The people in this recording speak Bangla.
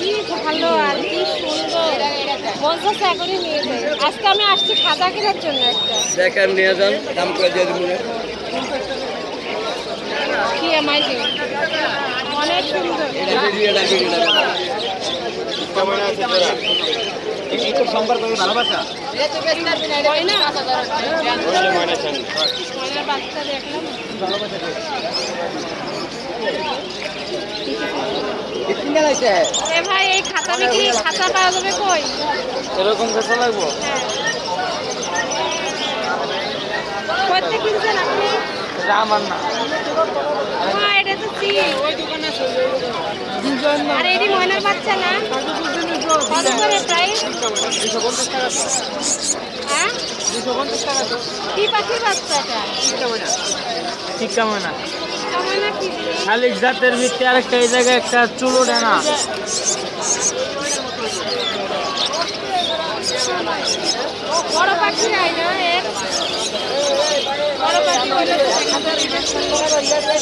কি ভালো আর কি সুন্দর, মন চাচ্ছে এখনই নিয়ে যাই। আজকে আমি আসছি খাতা কেনার জন্য একটা। দেখেন নিয়ে যান, দাম করে দিয়ে দিব। কি অ্যামাইজিং, অনেক সুন্দর। সম্পর্ক ভালোবাসা হয় না ময়নার বাচ্চা দেখলাম। এ ভাই এই খাতা বিক্রি, খাতা পাওয়া যাবে কই? এরকম খাতা লাগবো। কোথা কিনছেন আপনি? আমার না, হ্যাঁ এটা তো চিপ। আর এটি ময়নার বাচ্চা না? কত করে প্রাইস? হ্যাঁ কি পাখির বাচ্চা এটা? টিক্কা ময়না। ময়না কি শালিক জাতের ভিত্তি আরেকটা, এই জায়গায় একটা চুলো ডানা। বড় পাখি নাই না এর? বড় পাখি হলে তো দেখা যাবে।